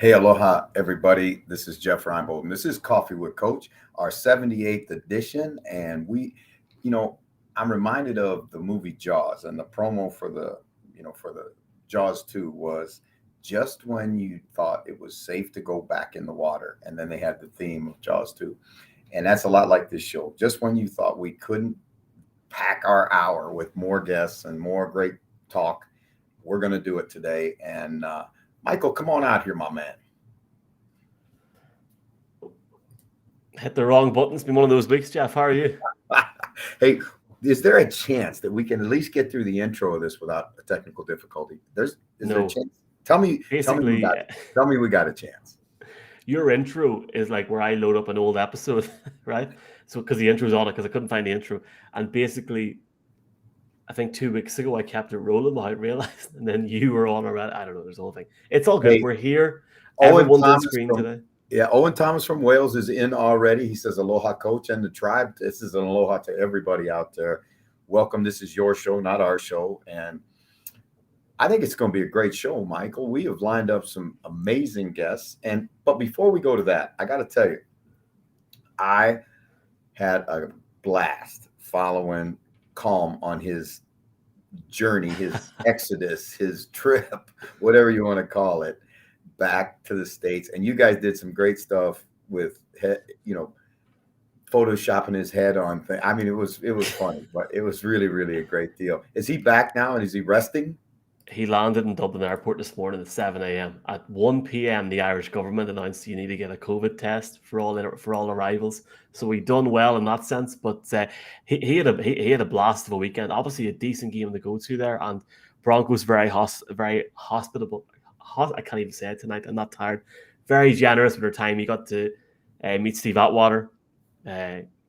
Hey, aloha, everybody. This is Jeff Reinebold, and this is Coffee with Coach, our 78th edition. And I'm reminded of the movie Jaws, and the promo for the Jaws 2 was just when you thought it was safe to go back in the water. And then they had the theme of Jaws 2. And that's a lot like this show. Just when you thought we couldn't pack our hour with more guests and more great talk, we're going to do it today. And Michael, come on out here, my man. Hit the wrong button. It's been one of those weeks, Jeff. How are you? Hey, is there a chance that we can at least get through the intro of this without a technical difficulty? Is there a chance? Tell me we got a chance. Your intro is like where I load up an old episode, right? So because the intro's on it, because I couldn't find the intro, and basically, I think 2 weeks ago I kept it rolling without realizing, and then you were on already. I don't know. There's the whole thing. It's all good. Hey, we're here. Everyone's on screen today. Yeah, Owen Thomas from Wales is in already. He says, aloha, coach, and the tribe. This is an aloha to everybody out there. Welcome. This is your show, not our show. And I think it's going to be a great show, Michael. We have lined up some amazing guests. But before we go to that, I got to tell you, I had a blast following Calm on his journey, his exodus, his trip, whatever you want to call it, back to the States. And you guys did some great stuff with, photoshopping his head on thing. I mean, it was funny, but it was really, really a great deal. Is he back now and is he resting? He landed in Dublin Airport this morning at 7 a.m. At 1 p.m., the Irish government announced you need to get a COVID test for all arrivals. So we done well in that sense. But he had a blast of a weekend. Obviously, a decent game to go to there, and Broncos very hospitable. I can't even say it tonight. I'm not tired. Very generous with their time. You got to meet Steve Atwater.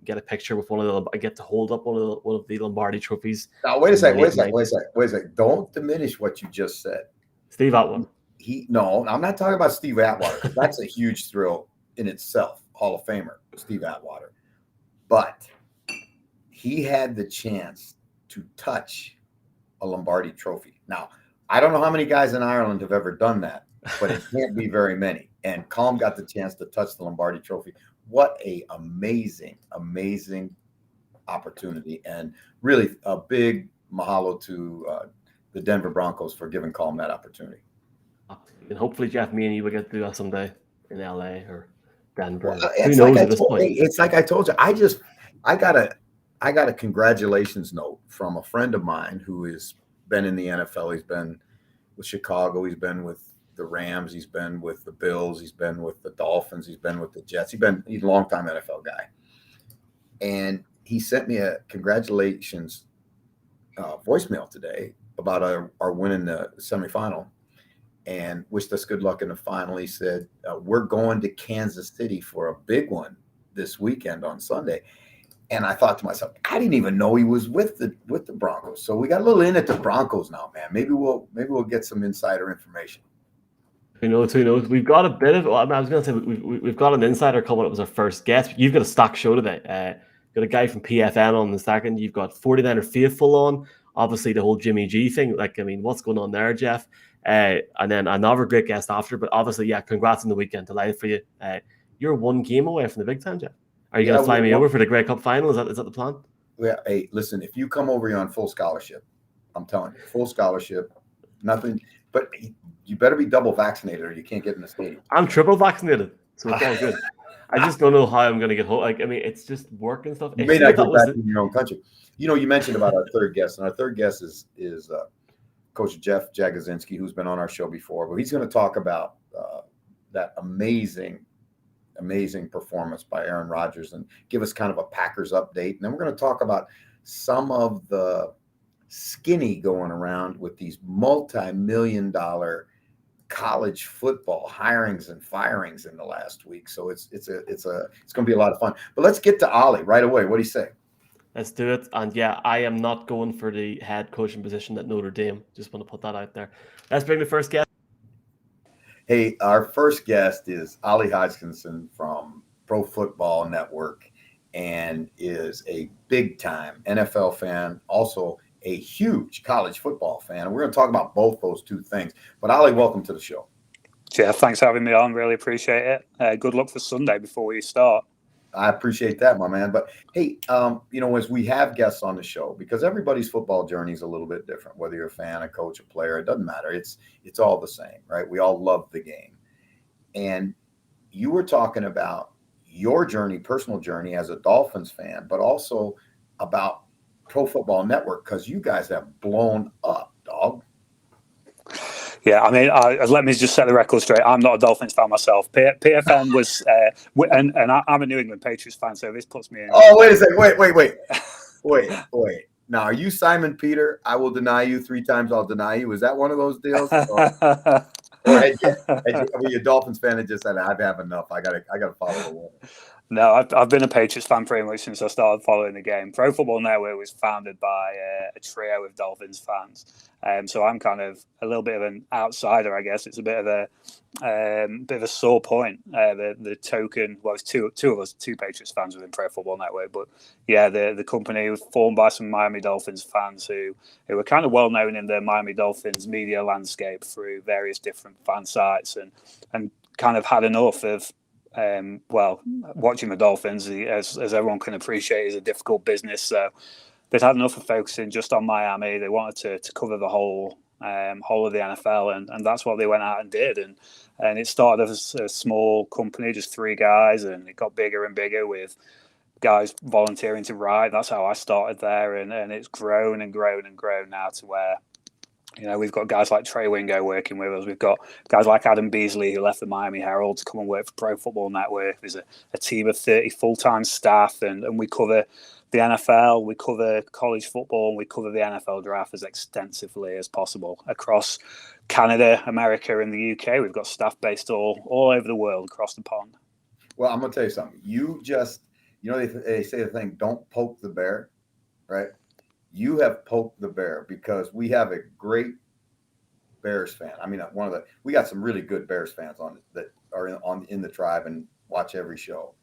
Get a picture with I get to hold up one of the Lombardi trophies. Now wait a second. Don't diminish what you just said. Steve Atwater. No, I'm not talking about Steve Atwater. That's a huge thrill in itself. Hall of Famer, Steve Atwater. But he had the chance to touch a Lombardi trophy. Now, I don't know how many guys in Ireland have ever done that, but it can't be very many. And Calm got the chance to touch the Lombardi trophy. What a amazing opportunity, and really a big mahalo to the Denver Broncos for giving Calm that opportunity. And hopefully, Jeff, me and you will get to do that someday in LA or Denver. Well, who knows at this point? It's like I told you. I got a congratulations note from a friend of mine who has been in the NFL. He's been with Chicago. He's been with the Rams, he's been with the Bills, he's been with the Dolphins, he's been with the Jets. He's a longtime NFL guy. And he sent me a congratulations voicemail today about our win in the semifinal and wished us good luck in the final. He said, we're going to Kansas City for a big one this weekend on Sunday. And I thought to myself, I didn't even know he was with the Broncos. So we got a little in at the Broncos now, man. Maybe we'll get some insider information. Who knows? We've got a bit of. I was going to say we've got an insider coming up as our first guest. You've got a stock show today. Got a guy from PFN on the second. You've got 49er Faithful on. Obviously, the whole Jimmy G thing. What's going on there, Jeff? And then another great guest after. But obviously, yeah, congrats on the weekend. Delighted for you. You're one game away from the big time, Jeff. Are you going to fly me over for the Grey Cup final? Is that the plan? Yeah. Hey, listen. If you come over here on full scholarship, I'm telling you, full scholarship, nothing. But you better be double vaccinated or you can't get in the stadium. I'm triple vaccinated, so it's all good. I just don't know how I'm going to get home. It's just work and stuff. You may not get back in your own country. You mentioned about our third guest, and our third guest is Coach Jeff Jagosinski, who's been on our show before. But he's going to talk about that amazing performance by Aaron Rodgers and give us kind of a Packers update. And then we're going to talk about some of the skinny going around with these multi-million-dollar college football hirings and firings in the last week. So it's going to be a lot of fun. But let's get to Ollie right away. What do you say? Let's do it. And yeah, I am not going for the head coaching position at Notre Dame. Just want to put that out there. Let's bring the first guest. Hey, our first guest is Ollie Hodgkinson from Pro Football Network and is a big-time NFL fan, also a huge college football fan. And we're going to talk about both those two things. But Ollie, welcome to the show. Jeff, thanks for having me on. Really appreciate it. Good luck for Sunday before we start. I appreciate that, my man. But hey, as we have guests on the show, because everybody's football journey is a little bit different, whether you're a fan, a coach, a player, it doesn't matter. It's all the same, right? We all love the game. And you were talking about your journey, personal journey as a Dolphins fan, but also about Pro Football Network, because you guys have blown up, dog. Yeah, I mean, let me just set the record straight. I'm not a Dolphins fan myself. PFN was, and I'm a New England Patriots fan, so this puts me in. Oh, wait a second. Wait. Now, are you Simon Peter? I will deny you 3 times. I'll deny you. Is that one of those deals? Or were you a Dolphins fan and just said, "I've had enough. I gotta follow the wall"? No, I've been a Patriots fan pretty much since I started following the game. Pro Football Network was founded by a trio of Dolphins fans, so I'm kind of a little bit of an outsider, I guess. It's a bit of a sore point. The token, well, it's two of us, 2 Patriots fans within Pro Football Network, but yeah, the company was formed by some Miami Dolphins fans who were kind of well known in the Miami Dolphins media landscape through various different fan sites, and kind of had enough of. Watching the Dolphins, as everyone can appreciate, is a difficult business. So they'd had enough of focusing just on Miami. They wanted to cover the whole of the NFL, and that's what they went out and did. And it started as a small company, just 3 guys, and it got bigger and bigger with guys volunteering to write. That's how I started there, and it's grown and grown and grown now to where. We've got guys like Trey working with us. We've got guys like Adam Beasley, who left the Miami Herald to come and work for Pro Football Network. There's a team of 30 full-time staff, and we cover the NFL, we cover college football, and we cover the NFL draft as extensively as possible across Canada, America, and the UK. We've got staff based all over the world, across the pond. Well, I'm going to tell you something. You just, they say the thing, don't poke the bear, right? You have poked the bear, because we have a great Bears fan. I mean, we got some really good Bears fans that are in the tribe and watch every show.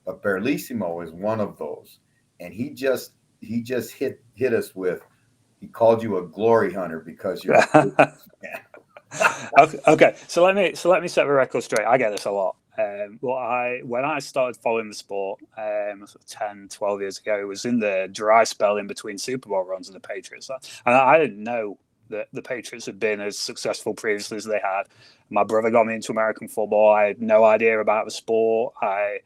But Berlissimo is one of those, and he just hit us with. He called you a glory hunter because you're. Okay, so let me set the record straight. I get this a lot. When I started following the sport 10, 12 years ago, it was in the dry spell in between Super Bowl runs of the Patriots. And I didn't know that the Patriots had been as successful previously as they had. My brother got me into American football. I had no idea about the sport. I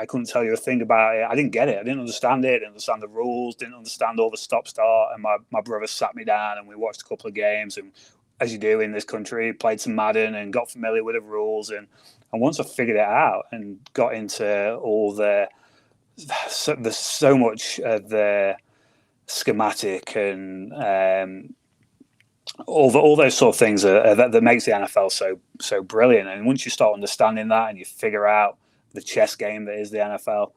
couldn't tell you a thing about it. I didn't get it. I didn't understand it. I didn't understand the rules. Didn't understand all the stop-start. And my brother sat me down and we watched a couple of games. And as you do in this country, played some Madden and got familiar with the rules. And once I figured it out and got into all there's so much of the schematic and all those sort of things that makes the NFL so brilliant. And once you start understanding that and you figure out the chess game that is the NFL,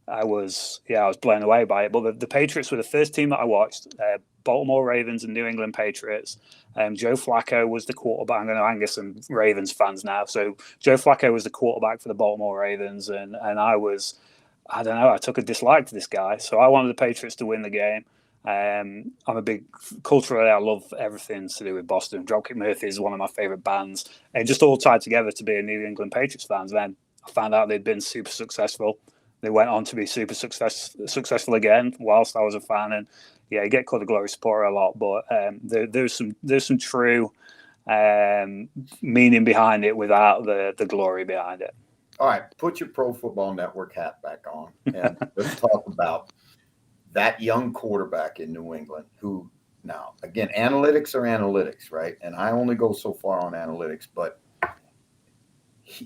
I was blown away by it. But the Patriots were the first team that I watched. Baltimore Ravens and New England Patriots. Joe Flacco was the quarterback. I'm going to anger some Ravens fans now. So Joe Flacco was the quarterback for the Baltimore Ravens, and I took a dislike to this guy. So I wanted the Patriots to win the game. I'm a big culturally, I love everything to do with Boston. Dropkick Murphy is one of my favorite bands. It just all tied together to be a New England Patriots fan. Then I found out they'd been super successful. They went on to be super successful again whilst I was a fan. And yeah, you get called a glory supporter a lot, but there's some true meaning behind it without the glory behind it. All right, put your Pro Football Network hat back on, and let's talk about that young quarterback in New England who, now, again, analytics are analytics, right? And I only go so far on analytics, but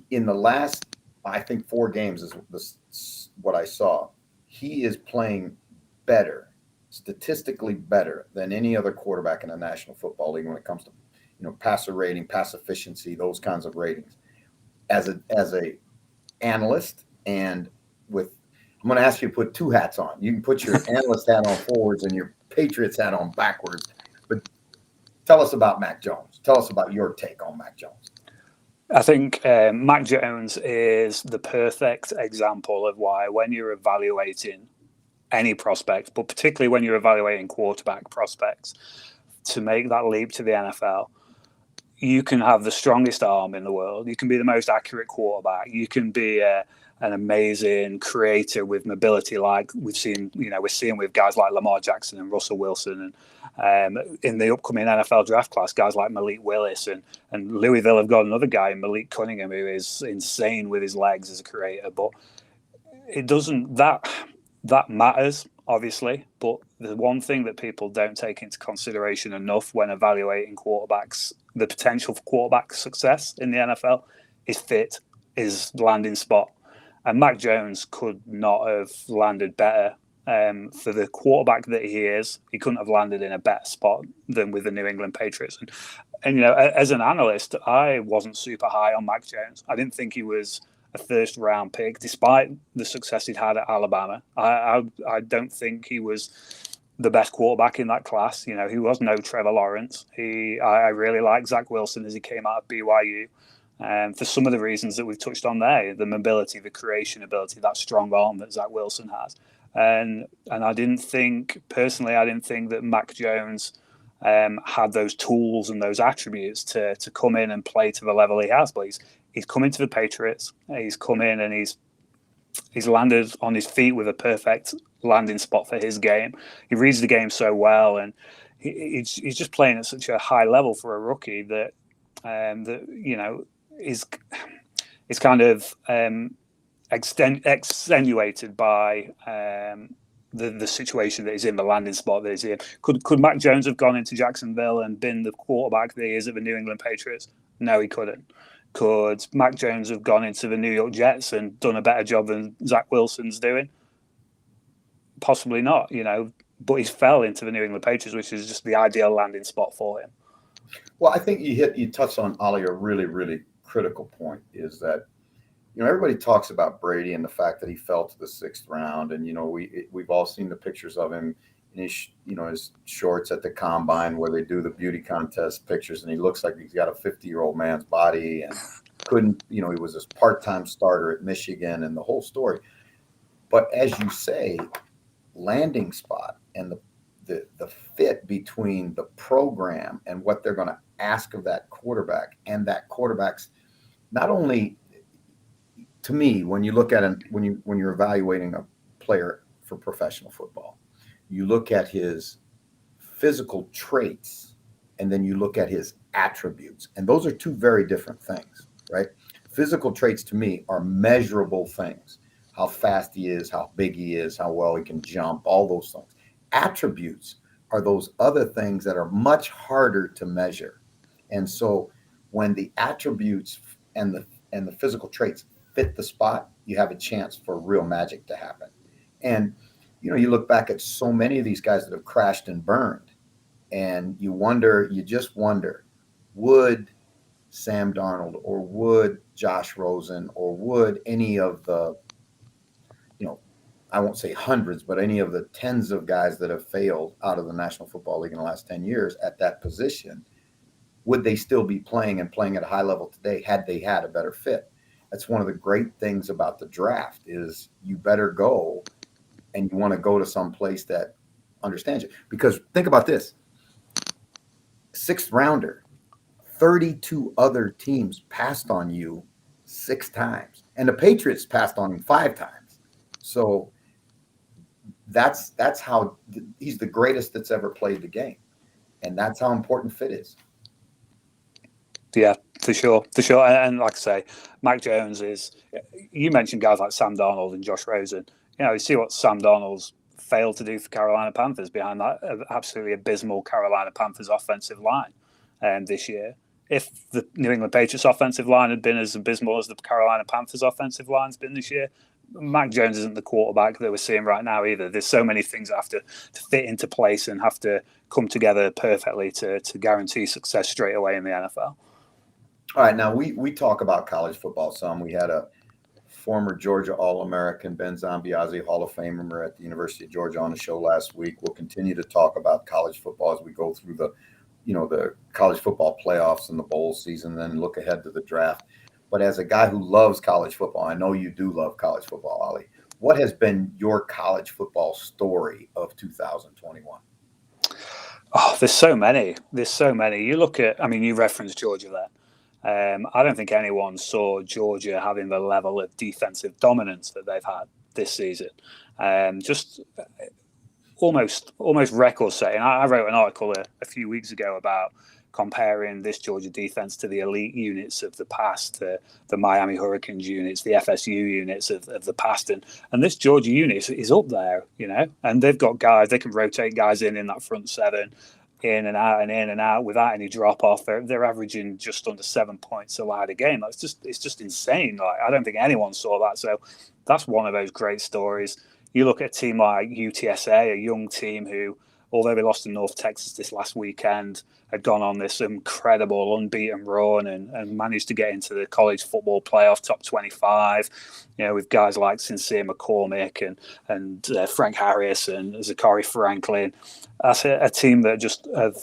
in the last, I think, 4 games is what I saw. He is playing better, statistically better than any other quarterback in the National Football League when it comes to, passer rating, pass efficiency, those kinds of ratings. As a analyst, and I'm going to ask you to put 2 hats on. You can put your analyst hat on forwards and your Patriots hat on backwards. But tell us about Mac Jones. Tell us about your take on Mac Jones. I think Mac Jones is the perfect example of why, when you're evaluating any prospect, but particularly when you're evaluating quarterback prospects, to make that leap to the NFL, you can have the strongest arm in the world. You can be the most accurate quarterback. You can be an amazing creator with mobility, like we're seeing with guys like Lamar Jackson and Russell Wilson, and in the upcoming NFL draft class, guys like Malik Willis and Louisville have got another guy, Malik Cunningham, who is insane with his legs as a creator. But it doesn't that matters, obviously, but the one thing that people don't take into consideration enough when evaluating quarterbacks, the potential for quarterback success in the NFL, is fit, is landing spot. And Mac Jones could not have landed better. For the quarterback that he is, he couldn't have landed in a better spot than with the New England Patriots. And as an analyst, I wasn't super high on Mac Jones. I didn't think he was a first-round pick, despite the success he'd had at Alabama. I don't think he was the best quarterback in that class. He was no Trevor Lawrence. I really like Zach Wilson as he came out of BYU. For some of the reasons that we've touched on there, the mobility, the creation ability, that strong arm that Zach Wilson has. And I didn't think that Mac Jones had those tools and those attributes to come in and play to the level he has. But he's come into the Patriots. He's come in and he's landed on his feet with a perfect landing spot for his game. He reads the game so well, and he's just playing at such a high level for a rookie that is kind of extenuated by the situation that he's in, the landing spot that he's in. Could Mac Jones have gone into Jacksonville and been the quarterback that he is at the New England Patriots? No, he couldn't. Could Mac Jones have gone into the New York Jets and done a better job than Zach Wilson's doing? Possibly not, but he fell into the New England Patriots, which is just the ideal landing spot for him. Well, I think you touched on, Ollie, a really, really critical point is that, everybody talks about Brady and the fact that he fell to the 6th round. And, we've all seen the pictures of him in his shorts at the combine where they do the beauty contest pictures. And he looks like he's got a 50-year-old man's body and he was a part-time starter at Michigan and the whole story. But as you say, landing spot and the fit between the program and what they're going to ask of that quarterback and that quarterback's not only, to me, when you look at it, when you're evaluating a player for professional football, you look at his physical traits and then you look at his attributes. And those are two very different things, right? Physical traits to me are measurable things. How fast he is, how big he is, how well he can jump, all those things. Attributes are those other things that are much harder to measure. And so when the attributes and the physical traits fit the spot, you have a chance for real magic to happen. And, you look back at so many of these guys that have crashed and burned, and you just wonder, would Sam Darnold or would Josh Rosen or would any of the, I won't say hundreds, but any of the tens of guys that have failed out of the National Football League in the last 10 years at that position, would they still be playing at a high level today had they had a better fit? That's one of the great things about the draft is you better go and you want to go to some place that understands you. Because think about this, 6th rounder, 32 other teams passed on you 6 times, and the Patriots passed on him 5 times. So that's how he's the greatest that's ever played the game. And that's how important fit is. Yeah, for sure. And like I say, Mac Jones you mentioned guys like Sam Darnold and Josh Rosen. You see what Sam Darnold's failed to do for Carolina Panthers behind that absolutely abysmal Carolina Panthers offensive line this year. If the New England Patriots offensive line had been as abysmal as the Carolina Panthers offensive line's been this year, Mac Jones isn't the quarterback that we're seeing right now either. There's so many things that have to fit into place and have to come together perfectly to guarantee success straight away in the NFL. All right, now we talk about college football some. We had a former Georgia All-American, Ben Zambiase, Hall of Famer at the University of Georgia on the show last week. We'll continue to talk about college football as we go through the college football playoffs and the bowl season, then look ahead to the draft. But as a guy who loves college football, I know you do love college football, Ollie. What has been your college football story of 2021? Oh, there's so many. There's so many. You look at, I mean, you referenced Georgia there. I don't think anyone saw Georgia having the level of defensive dominance that they've had this season. Just almost record setting. I wrote an article a few weeks ago about comparing this Georgia defense to the elite units of the past, the Miami Hurricanes units, the FSU units of the past, and this Georgia unit is up there, you know, and they've got guys, they can rotate guys in that front seven, in and out without any drop off. They're averaging just under 7 points allowed a game. It's just insane. Like, I don't think anyone saw that. So that's one of those great stories. You look at a team like UTSA, a young team who, although they lost to North Texas this last weekend, had gone on this incredible unbeaten run and managed to get into the college football playoff top 25. You know, with guys like Sincere McCormick and Frank Harris and Zachary Franklin. That's a team that just have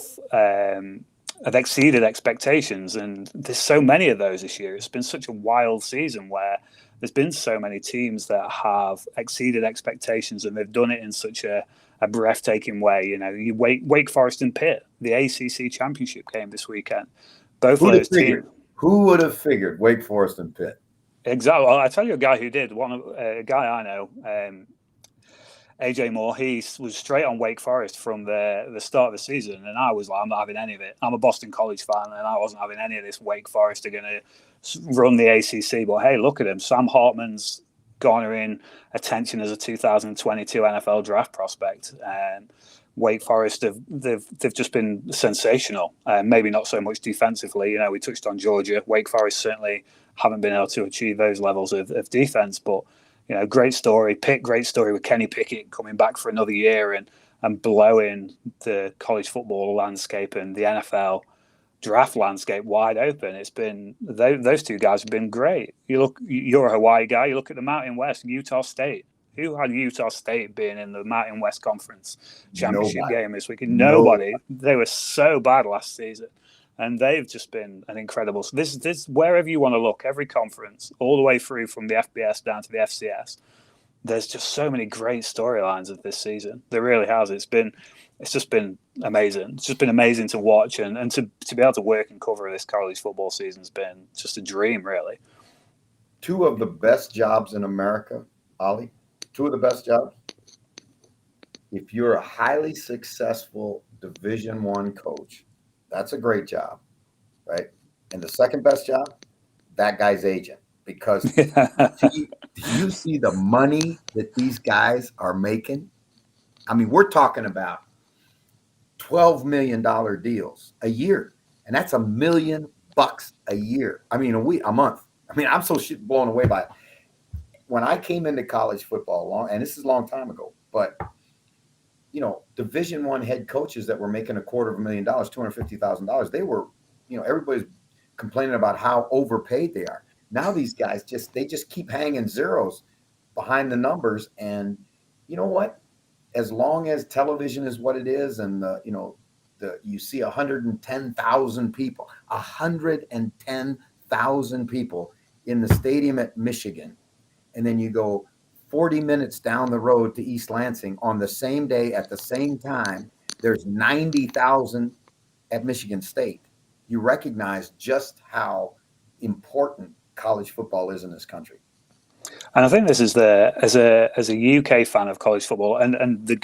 exceeded expectations. And there's so many of those this year. It's been such a wild season where there's been so many teams that have exceeded expectations, and they've done it in such a breathtaking way. You know, you Wake Forest and Pitt, the ACC championship game this weekend. Both of those teams. Who would have figured Wake Forest and Pitt? Exactly. Well, I tell you a guy who did. A guy I know, AJ Moore. He was straight on Wake Forest from the start of the season, and I was like, I'm not having any of it. I'm a Boston College fan, and I wasn't having any of this. Wake Forest are going to run the ACC, but hey, look at him. Sam Hartman's garnering attention as a 2022 NFL draft prospect. Wake Forest they've just been sensational. Maybe not so much defensively. You know, we touched on Georgia. Wake Forest certainly haven't been able to achieve those levels of defense, but you know, great story. Great story with Kenny Pickett coming back for another year and blowing the college football landscape and the NFL draft landscape wide open. It's been those two guys have been great. You're a Hawaii guy. You look at the Mountain West, Utah State. Who had Utah State being in the Mountain West Conference championship game this weekend? Nobody. They were so bad last season, and they've just been an incredible. So this wherever you want to look, every conference, all the way through from the FBS down to the FCS. There's just so many great storylines of this season. There really has. It's just been amazing. It's just been amazing to watch and to be able to work and cover this college football season has been just a dream, really. Two of the best jobs in America, Ollie. Two of the best jobs. If you're a highly successful Division I coach, that's a great job, right? And the second best job, that guy's agent. Because you see the money that these guys are making. I mean, we're talking about $12 million deals a year, and that's $1 million a year. I mean, a month. I mean, I'm so blown away by it. When I came into college football, and this is a long time ago, but you know, Division I head coaches that were making $250,000, $250,000, they were, you know, everybody's complaining about how overpaid they are. Now these guys just keep hanging zeros behind the numbers, and you know what? As long as television is what it is, and you see 110,000 people in the stadium at Michigan, and then you go 40 minutes down the road to East Lansing on the same day at the same time, there's 90,000 at Michigan State. You recognize just how important college football is in this country. And I think this is as a UK fan of college football, and the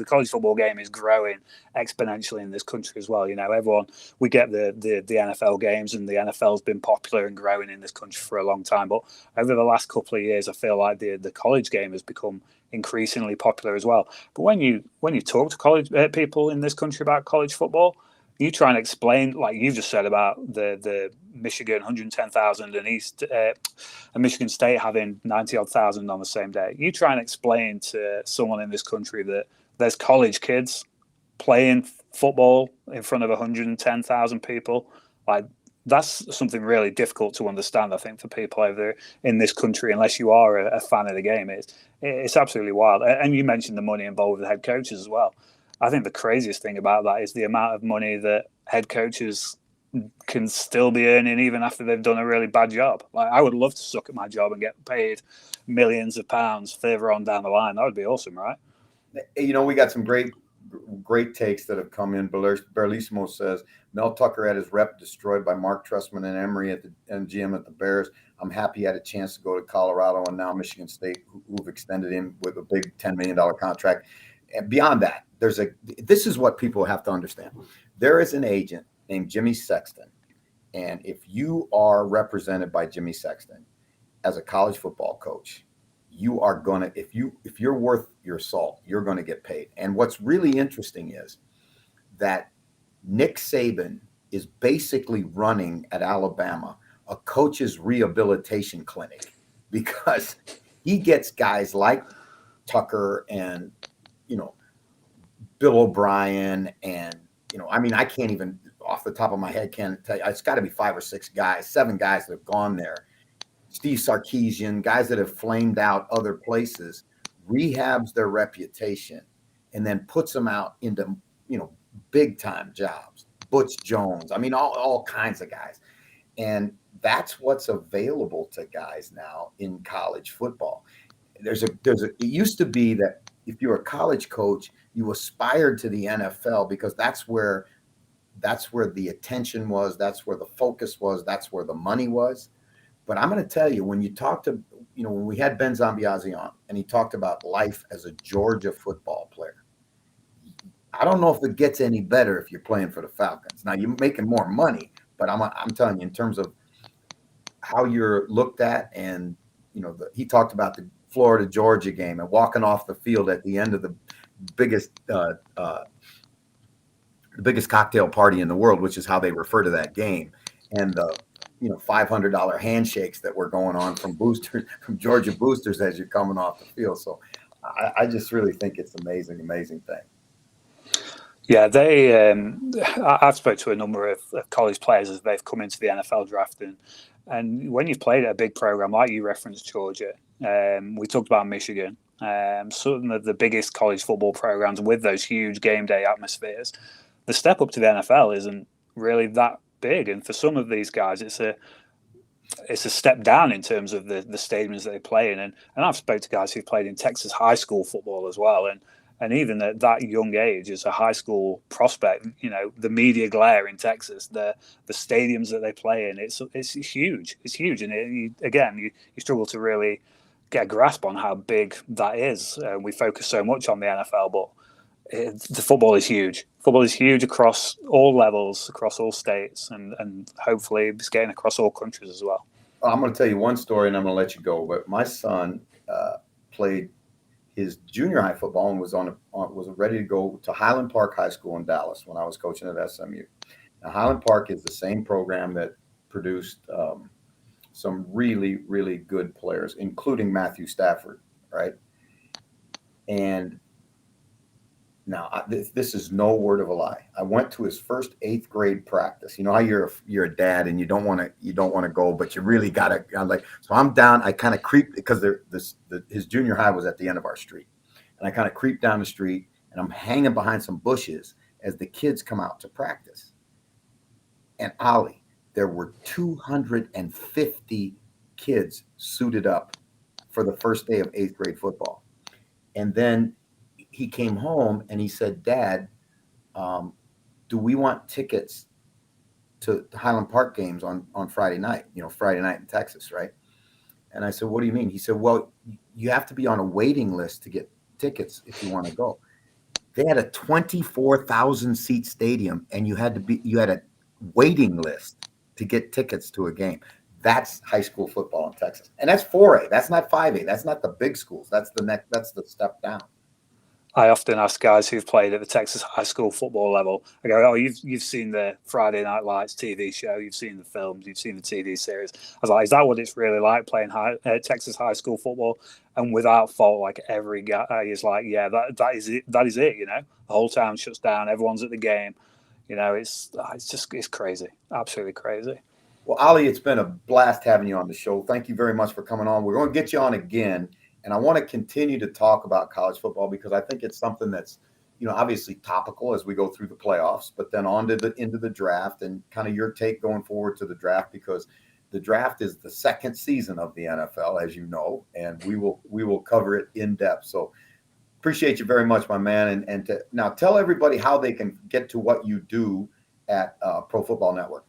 college football game is growing exponentially in this country as well. You know, we get the NFL games, and the NFL's been popular and growing in this country for a long time. But over the last couple of years, I feel like the college game has become increasingly popular as well. But when you talk to college people in this country about college football, you try and explain, like you just said about the Michigan 110,000 and Michigan State having 90-odd thousand on the same day. You try and explain to someone in this country that there's college kids playing football in front of 110,000 people. Like, that's something really difficult to understand, I think, for people over in this country, unless you are a fan of the game. It's absolutely wild. And you mentioned the money involved with head coaches as well. I think the craziest thing about that is the amount of money that head coaches can still be earning even after they've done a really bad job. Like, I would love to suck at my job and get paid millions of pounds further on down the line. That would be awesome, right? You know, we got some great great takes that have come in. Berlissimo says, Mel Tucker had his rep destroyed by Mark Trestman and Emery at the GM at the Bears. I'm happy he had a chance to go to Colorado and now Michigan State, who've extended him with a big $10 million contract. And beyond that, this is what people have to understand. There is an agent named Jimmy Sexton. And if you are represented by Jimmy Sexton as a college football coach, you are going to, if you're worth your salt, you're going to get paid. And what's really interesting is that Nick Saban is basically running at Alabama a coach's rehabilitation clinic, because he gets guys like Tucker and, Bill O'Brien and, I mean, I can't even off the top of my head can't tell you. It's got to be 5 or 6 guys, 7 guys that have gone there. Steve Sarkisian, guys that have flamed out other places, rehabs their reputation and then puts them out into, big time jobs. Butch Jones. I mean, all kinds of guys. And that's what's available to guys now in college football. It used to be that if you're a college coach, you aspired to the NFL because that's where the attention was, that's where the focus was, that's where the money was. But I'm going to tell you, when you talk to, when we had Ben Zambiazzi on and he talked about life as a Georgia football player, I don't know if it gets any better if you're playing for the Falcons. Now you're making more money, but I'm telling you, in terms of how you're looked at, and he talked about the Florida Georgia game and walking off the field at the end of the biggest cocktail party in the world, which is how they refer to that game, and the $500 handshakes that were going on from Georgia boosters as you're coming off the field. So I just really think it's amazing thing. Yeah, I've spoke to a number of college players as they've come into the NFL draft, and when you've played at a big program like you referenced Georgia, we talked about Michigan, some of the biggest college football programs with those huge game day atmospheres, the step up to the NFL isn't really that big, and for some of these guys, it's a step down in terms of the stadiums that they play in. And I've spoke to guys who've played in Texas high school football as well, and even at that young age, as a high school prospect, the media glare in Texas, the stadiums that they play in, it's huge. It's huge, and you struggle to really get a grasp on how big that is. We focus so much on the NFL, but the football is huge. Football is huge across all levels, across all states, and hopefully it's getting across all countries as well. I'm going to tell you one story, and I'm going to let you go. But my son played his junior high football and was ready to go to Highland Park High School in Dallas when I was coaching at SMU. Now, Highland Park is the same program that produced some really, really good players, including Matthew Stafford, right? And now this is no word of a lie. I went to his first 8th grade practice. You know how you're a dad and you don't want to go, but you really gotta. So I'm down. I kind of creep because his junior high was at the end of our street, and I kind of creep down the street and I'm hanging behind some bushes as the kids come out to practice. And Ollie, there were 250 kids suited up for the first day of 8th grade football, and then he came home and he said, Dad, do we want tickets to Highland Park games on Friday night, Friday night in Texas, right? And I said, what do you mean? He said, well, you have to be on a waiting list to get tickets if you want to go. They had a 24,000 seat stadium and you had a waiting list to get tickets to a game. That's high school football in Texas. And that's 4A. That's not 5A. That's not the big schools. That's the step down. I often ask guys who've played at the Texas high school football level, I go, oh, you've seen the Friday Night Lights TV show, you've seen the films, you've seen the TV series. I was like, is that what it's really like playing Texas high school football? And without fault, like every guy is like, yeah, that is it. That is it. The whole town shuts down. Everyone's at the game. It's crazy. Absolutely crazy. Well, Ollie, it's been a blast having you on the show. Thank you very much for coming on. We're going to get you on again. And I want to continue to talk about college football because I think it's something that's, obviously topical as we go through the playoffs, but then into the draft and kind of your take going forward to the draft, because the draft is the second season of the NFL, as you know, and we will cover it in depth. So Appreciate you very much, my man. And now tell everybody how they can get to what you do at Pro Football Network.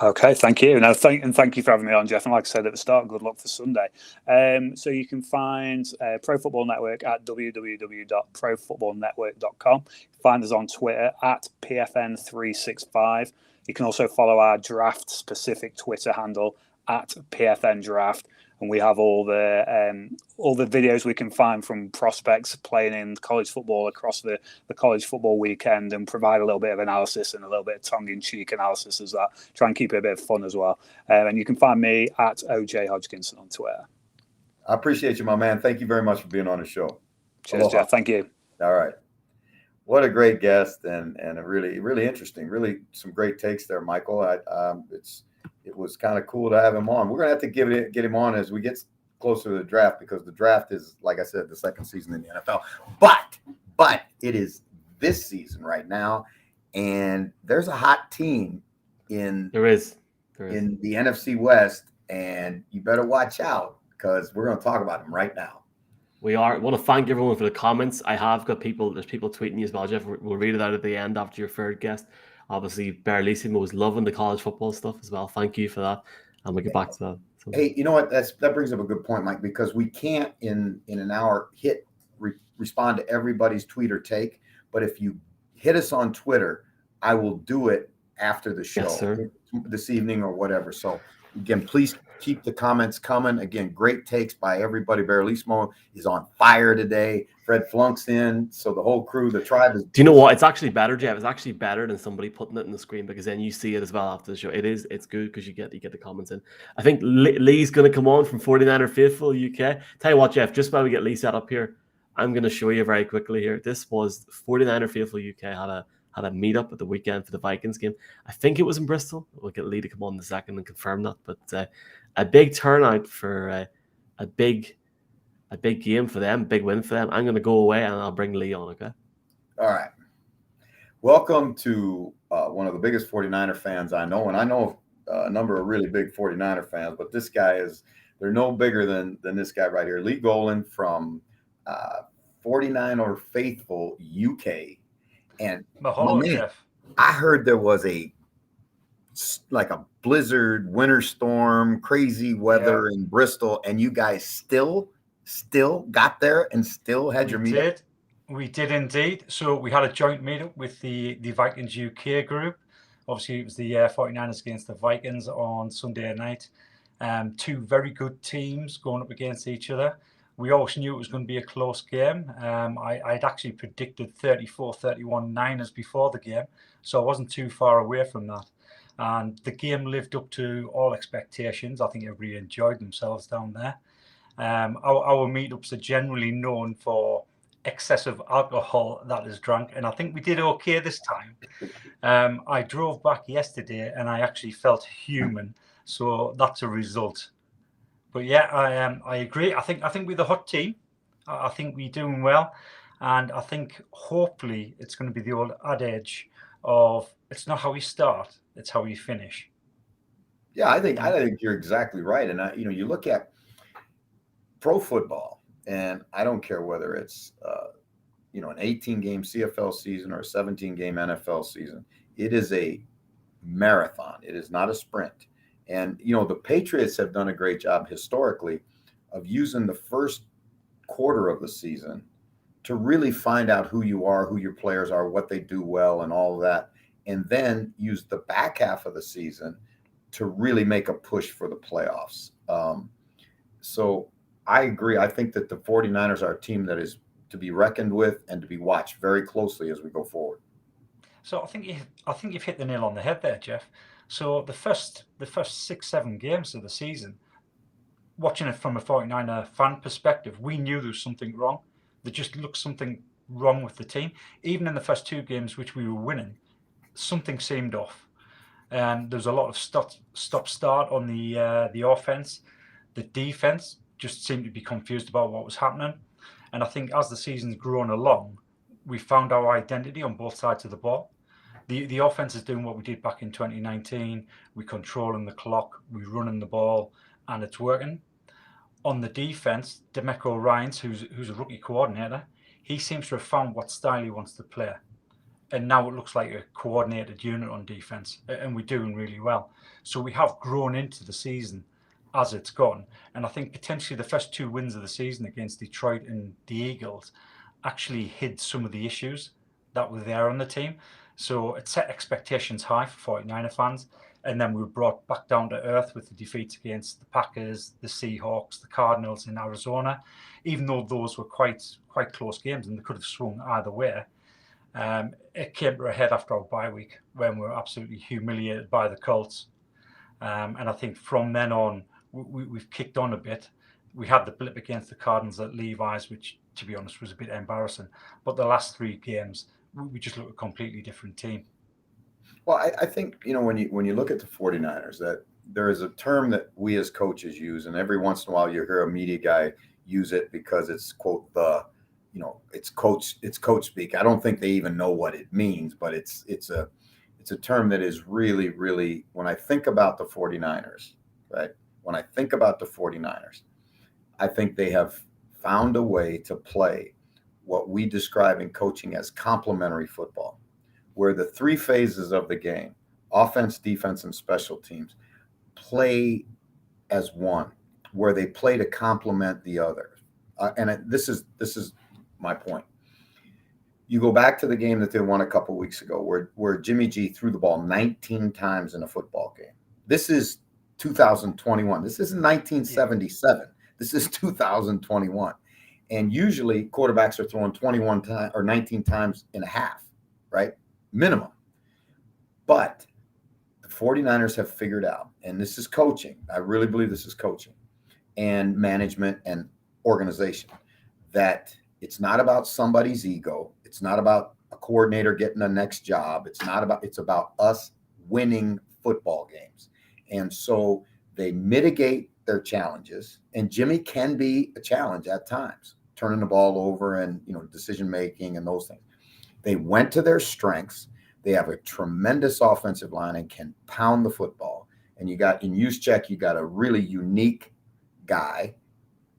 Okay, thank you. No, thank you for having me on, Jeff. And like I said at the start, good luck for Sunday. So you can find Pro Football Network at www.profootballnetwork.com. Find us on Twitter at PFN365. You can also follow our draft-specific Twitter handle at PFN Draft. And we have all the videos we can find from prospects playing in college football across the college football weekend, and provide a little bit of analysis and a little bit of tongue-in-cheek analysis as that. Try and keep it a bit of fun as well. And you can find me at OJ Hodgkinson on Twitter. I appreciate you, my man. Thank you very much for being on the show. Cheers, Aloha. Jeff. Thank you. All right. What a great guest, and a really, really interesting, really some great takes there, Michael. It was kind of cool to have him on. We're going to have to get him on as we get closer to the draft, because the draft is, like I said, the second season in the NFL. But it is this season right now, and there's a hot team in the NFC West, and you better watch out, because we're going to talk about them right now. We want to thank everyone for the comments. I have got there's people tweeting you as well, Jeff. We'll read it out at the end after your third guest. Obviously, Barlissimo was loving the college football stuff as well. Thank you for that. And we'll get back to that. So. Hey, you know what? That brings up a good point, Mike, because we can't in an hour respond to everybody's tweet or take. But if you hit us on Twitter, I will do it after the show this evening or whatever. So again, please keep the comments coming. Again, great takes by everybody. Barlissimo is on fire today. Fred Flunk's in. So the whole crew, the tribe is. Do you know what? It's actually better, Jeff. It's actually better than somebody putting it in the screen, because then you see it as well after the show. It's good because you get the comments in. I think Lee's going to come on from 49er Faithful UK. Tell you what, Jeff, just while we get Lee set up here, I'm going to show you very quickly here. This was 49er Faithful UK had a meetup at the weekend for the Vikings game. I think it was in Bristol. We'll get Lee to come on in a second and confirm that. But a big turnout for a big game for them, big win for them. I'm going to go away and I'll bring Lee on, okay? All right. Welcome to one of the biggest 49er fans I know. And I know a number of really big 49er fans, but this guy they're no bigger than this guy right here. Lee Golan from 49er Faithful UK. And Jeff. I heard there was a blizzard, winter storm, crazy weather in Bristol, and you guys still got there and still had your meetup. We did indeed. So we had a joint meetup with the Vikings UK group. Obviously, it was the 49ers against the Vikings on Sunday night. Two very good teams going up against each other. We always knew it was going to be a close game. I'd actually predicted 34-31 Niners before the game, so I wasn't too far away from that. And the game lived up to all expectations. I think everybody enjoyed themselves down there. Our meetups are generally known for excessive alcohol that is drank, and I think we did okay this time. I drove back yesterday and I actually felt human, so that's a result. But yeah, I agree. I think we're the hot team. I think we're doing well, and I think hopefully it's going to be the old adage of it's not how we start, it's how we finish. Yeah, I think you're exactly right. And you look at pro football, and I don't care whether it's an 18-game CFL season or a 17-game NFL season. It is a marathon. It is not a sprint. And, the Patriots have done a great job historically of using the first quarter of the season to really find out who you are, who your players are, what they do well, and all of that. And then use the back half of the season to really make a push for the playoffs. So I agree. I think that the 49ers are a team that is to be reckoned with and to be watched very closely as we go forward. So I think you've hit the nail on the head there, Jeff. So the first 6-7 games of the season, watching it from a 49er fan perspective, we knew there was something wrong. There just looked something wrong with the team. Even in the first two games, which we were winning, something seemed off. There was a lot of stop-start on the offense. The defense just seemed to be confused about what was happening. And I think as the season's grown along, we found our identity on both sides of the ball. The offense is doing what we did back in 2019. We're controlling the clock, we're running the ball, and it's working. On the defense, Demeco Ryans, who's a rookie coordinator, he seems to have found what style he wants to play. And now it looks like a coordinated unit on defense, and we're doing really well. So we have grown into the season as it's gone. And I think potentially the first 2 wins of the season against Detroit and the Eagles actually hid some of the issues that were there on the team. So it set expectations high for 49er fans. And then we were brought back down to earth with the defeats against the Packers, the Seahawks, the Cardinals in Arizona, even though those were quite close games and they could have swung either way. It came to a head after our bye week when we were absolutely humiliated by the Colts. And I think from then on, we've kicked on a bit. We had the blip against the Cardinals at Levi's, which, to be honest, was a bit embarrassing. But the last 3 games, we just look a completely different team. Well, I think, when you look at the 49ers, that there is a term that we as coaches use, and every once in a while you hear a media guy use it because it's, quote, it's coach speak. I don't think they even know what it means, but it's a term that is really, really, when I think about the 49ers, right? When I think about the 49ers, I think they have found a way to play what we describe in coaching as complementary football, where the 3 phases of the game, offense, defense, and special teams, play as one, where they play to complement the other. This is my point. You go back to the game that they won a couple of weeks ago, where Jimmy G threw the ball 19 times in a football game. This is 2021. This isn't 1977. This is 2021. And usually quarterbacks are throwing 21 times or 19 times in a half, right? Minimum. But the 49ers have figured out, and this is coaching. I really believe this is coaching and management and organization, that it's not about somebody's ego. It's not about a coordinator getting the next job. It's about us winning football games. And so they mitigate their challenges, and Jimmy can be a challenge at times, turning the ball over and, decision making and those things. They went to their strengths. They have a tremendous offensive line and can pound the football. And you got in Juszczyk, you got a really unique guy,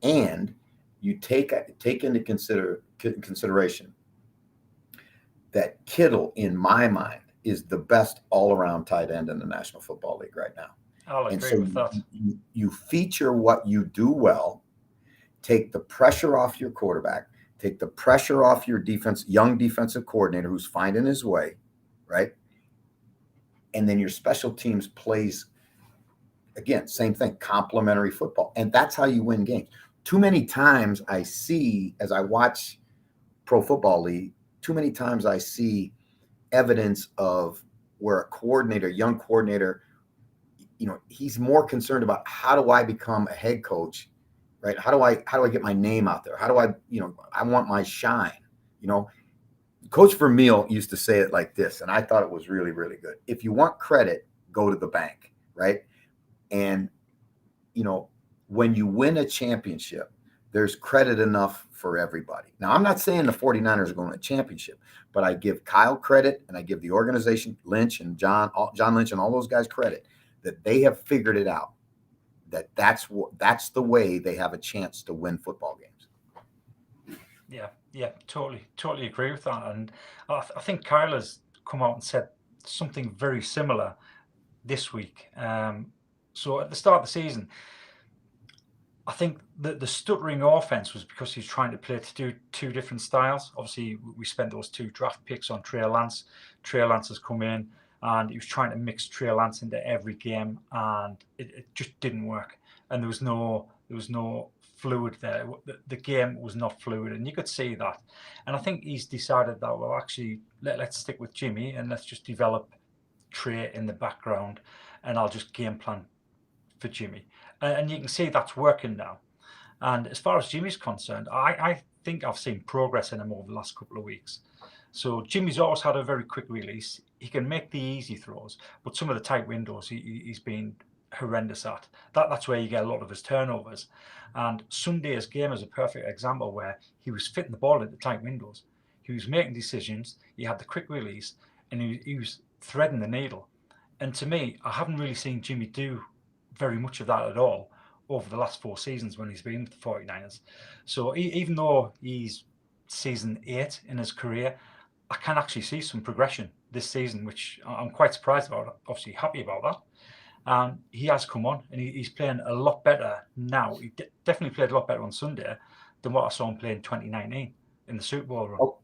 and you take into consideration that Kittle, in my mind, is the best all-around tight end in the National Football League right now. I'll agree with that. You feature what you do well, take the pressure off your quarterback, take the pressure off your young defensive coordinator who's finding his way, right? And then your special teams plays, again, same thing, complementary football. And that's how you win games. Too many times I see, as I watch Pro Football League, too many times I see evidence of where a young coordinator, he's more concerned about how do I become a head coach, right? How do I get my name out there? How do I want my shine, Coach Vermeil used to say it like this, and I thought it was really, really good. If you want credit, go to the bank, right? And, when you win a championship, there's credit enough for everybody. Now, I'm not saying the 49ers are going to a championship, but I give Kyle credit, and I give the organization, Lynch and John Lynch and all those guys credit, that they have figured it out, that's the way they have a chance to win football games. Yeah, totally agree with that. And I think Kyle has come out and said something very similar this week. So at the start of the season, I think that the stuttering offense was because he's trying to play to do 2 different styles. Obviously, we spent those 2 draft picks on Trey Lance. Trey Lance has come in, and he was trying to mix Trey Lance into every game, and it just didn't work. And there was no fluid there. The game was not fluid, and you could see that. And I think he's decided that, well, actually, let's stick with Jimmy and let's just develop Trey in the background, and I'll just game plan for Jimmy. And you can see that's working now. And as far as Jimmy's concerned, I think I've seen progress in him over the last couple of weeks. So Jimmy's always had a very quick release. He can make the easy throws, but some of the tight windows he's been horrendous at. That's where you get a lot of his turnovers. And Sunday's game is a perfect example where he was fitting the ball into tight windows. He was making decisions. He had the quick release, and he was threading the needle. And to me, I haven't really seen Jimmy do very much of that at all over the last 4 seasons when he's been with the 49ers. So even though he's season 8 in his career. I can actually see some progression this season, which I'm quite surprised about. Obviously, happy about that. And he has come on, and he's playing a lot better now. He definitely played a lot better on Sunday than what I saw him play in 2019 in the Super Bowl run. Oh,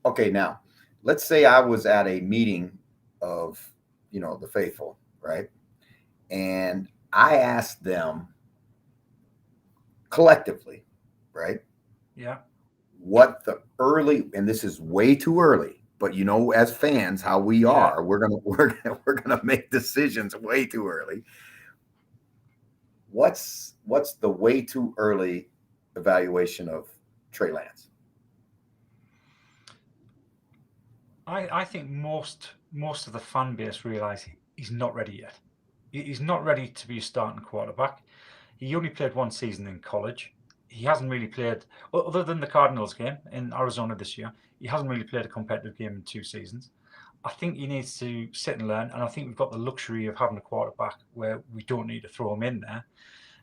okay, now let's say I was at a meeting of, the faithful, right? And I asked them collectively, right? Yeah. What the early, and this is way too early, but as fans, how we are, we're gonna make decisions way too early. What's the way too early evaluation of Trey Lance? I think most of the fan base realise he's not ready yet. He's not ready to be a starting quarterback. He only played one season in college. He hasn't really played, other than the Cardinals game in Arizona this year, he hasn't really played a competitive game in 2 seasons. I think he needs to sit and learn, and I think we've got the luxury of having a quarterback where we don't need to throw him in there.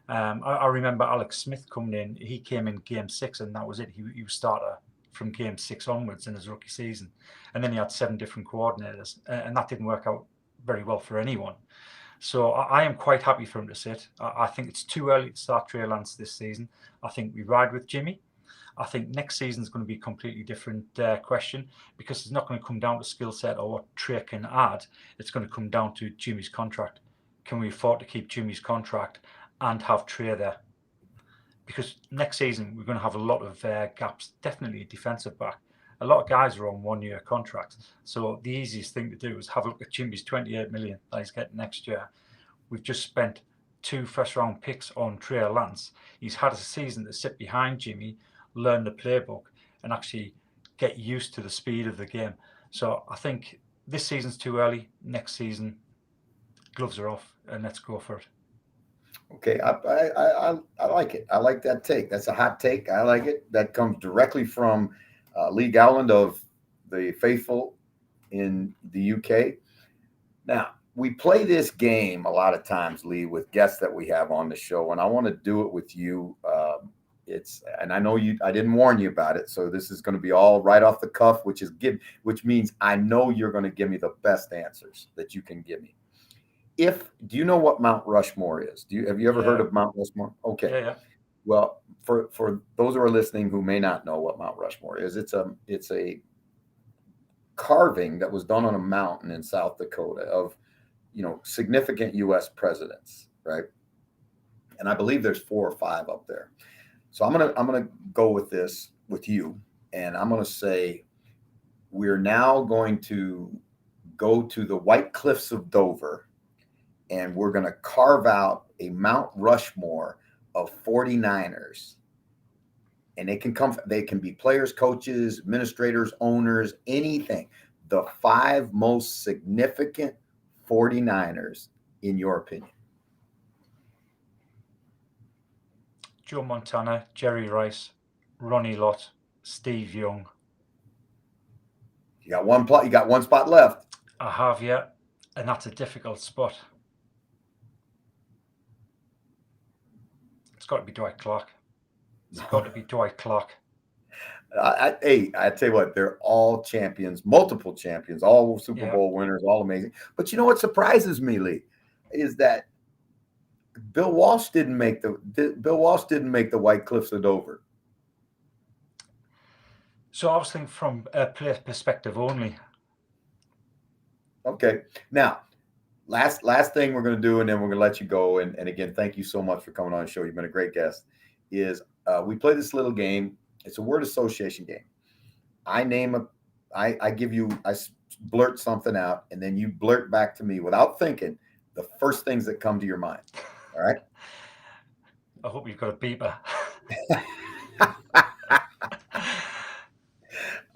I remember Alex Smith coming in. He came in game 6, and that was it. He was starter from game 6 onwards in his rookie season. And then he had 7 different coordinators, and that didn't work out very well for anyone. So I am quite happy for him to sit. I think it's too early to start Trey Lance this season. I think we ride with Jimmy. I think next season is going to be a completely different question, because it's not going to come down to skill set or what Trey can add. It's going to come down to Jimmy's contract. Can we afford to keep Jimmy's contract and have Trey there? Because next season we're going to have a lot of gaps, definitely a defensive back. A lot of guys are on 1-year contracts. So the easiest thing to do is have a look at Jimmy's $28 million that he's getting next year. We've just spent 2 first-round picks on Trey Lance. He's had a season to sit behind Jimmy, learn the playbook, and actually get used to the speed of the game. So I think this season's too early. Next season, gloves are off, and let's go for it. Okay, I like it. I like that take. That's a hot take. I like it. That comes directly from Lee Gowland of the Faithful in the UK. Now, we play this game a lot of times, Lee, with guests that we have on the show, and I want to do it with you. And I know I didn't warn you about it, so this is going to be all right off the cuff, which means I know you're going to give me the best answers that you can give me. Do you know what Mount Rushmore is? Have you ever heard of Mount Rushmore? Okay. Yeah. Well, for those who are listening who may not know what Mount Rushmore is, it's a carving that was done on a mountain in South Dakota of, significant U.S. presidents, right? And I believe there's 4 or 5 up there. So I'm gonna go with this with you, and I'm gonna say we're now going to go to the White Cliffs of Dover, and we're going to carve out a Mount Rushmore of 49ers. And they can be players, coaches, administrators, owners, anything. The 5 most significant 49ers, in your opinion. Joe Montana, Jerry Rice, Ronnie Lott, Steve Young. You got one spot left. I have, yeah. And that's a difficult spot. It's got to be Dwight Clark. It's got to be Dwight Clark. I tell you what, they're all champions, multiple champions, all Super Bowl winners, all amazing. But you know what surprises me, Lee, is that Bill Walsh didn't make the White Cliffs of Dover. So I was thinking from a player perspective only. Okay. Now, last thing we're going to do, and then we're going to let you go. And again, thank you so much for coming on the show. You've been a great guest. We play this little game. It's a word association game. I blurt something out, and then you blurt back to me without thinking the first things that come to your mind. All right. I hope you've got a beeper.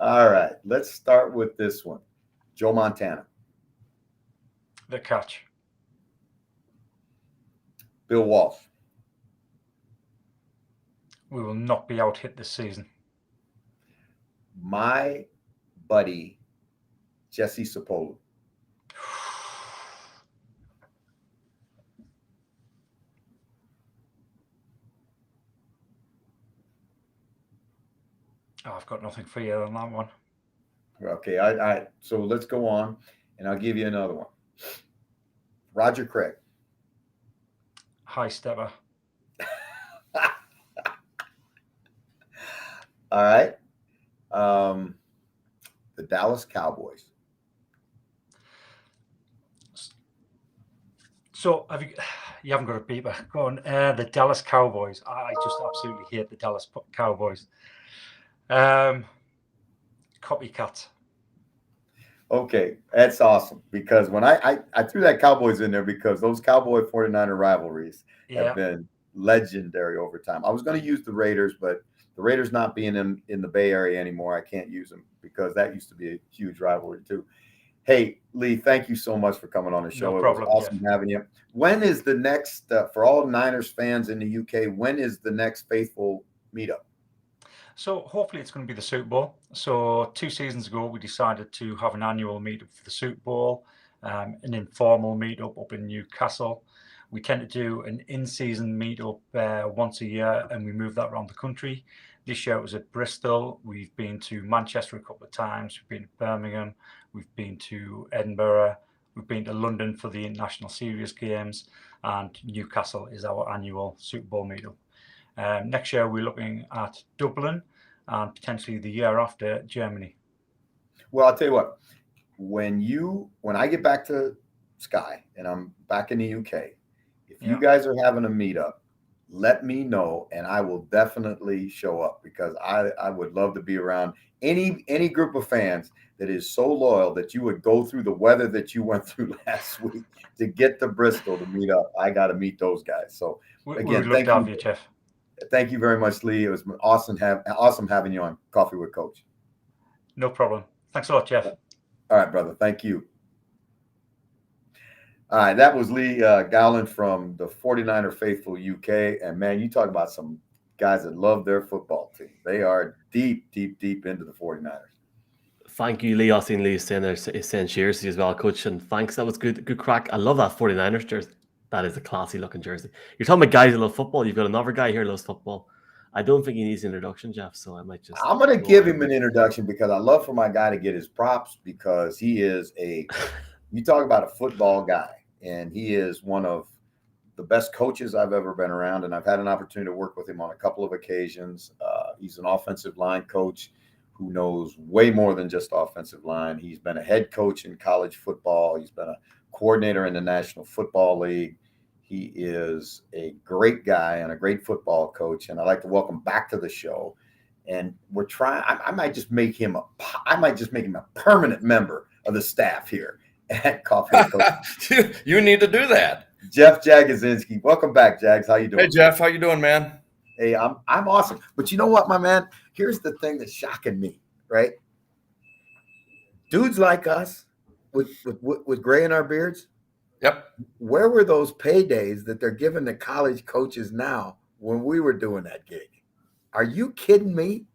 All right. Let's start with this one. Joe Montana. The catch. Bill Walsh. We will not be out hit this season. My buddy, Jesse Sapolu. Oh, I've got nothing for you on that one. Okay, so let's go on, and I'll give you another one. Roger Craig. High stepper. All right. The Dallas Cowboys. So you haven't got a beeper. Go on. The Dallas Cowboys. I just absolutely hate the Dallas Cowboys. Copycat. Okay, that's awesome, because when I threw that Cowboys in there because those Cowboy 49er rivalries have been legendary over time. I was going to use the Raiders, but the Raiders not being in the Bay Area anymore, I can't use them because that used to be a huge rivalry too. Hey, Lee, thank you so much for coming on the show. No problem, it was awesome having you. When is the next, for all Niners fans in the UK, when is the next faithful meetup? So hopefully it's going to be the Super Bowl. So 2 seasons ago, we decided to have an annual meetup for the Super Bowl, an informal meetup up in Newcastle. We tend to do an in-season meetup once a year, and we move that around the country. This year it was at Bristol. We've been to Manchester a couple of times. We've been to Birmingham. We've been to Edinburgh. We've been to London for the International Series games, and Newcastle is our annual Super Bowl meetup. Next year, we're looking at Dublin and potentially the year after Germany. Well, I'll tell you what, when I get back to Sky and I'm back in the UK, if you guys are having a meetup, let me know and I will definitely show up, because I would love to be around any group of fans that is so loyal that you would go through the weather that you went through last week to get to Bristol to meet up. I got to meet those guys. So again, we would love to have you, Jeff. Thank you very much, Lee. It was awesome having you on Coffee with Coach. No problem. Thanks a lot, Jeff. All right, brother. Thank you. All right, that was Lee Gowland from the 49er Faithful UK. And, man, you talk about some guys that love their football team. They are deep, deep, deep into the 49ers. Thank you, Lee. I've seen Lee saying cheers to you as well, Coach. And thanks. That was good crack. I love that 49ers jersey. That is a classy looking jersey. You're talking about guys that love football. You've got another guy here who loves football. I don't think he needs an introduction, Jeff. So I might just. I'm going to give him an introduction because I love for my guy to get his props, because he is you talk about a football guy, and he is one of the best coaches I've ever been around. And I've had an opportunity to work with him on a couple of occasions. He's an offensive line coach who knows way more than just offensive line. He's been a head coach in college football. He's been a coordinator in the National Football League. He is a great guy and a great football coach, and I'd like to welcome back to the show. And we're trying. I might just make him a permanent member of the staff here at Coffee with Coach. You need to do that. Jeff Jagosinski, welcome back, Jags. How you doing? Hey, Jeff, how you doing, man? Hey, I'm awesome. But you know what, my man? Here's the thing that's shocking me, right? Dudes like us with gray in our beards. Yep. Where were those paydays that they're giving the college coaches now when we were doing that gig? Are you kidding me?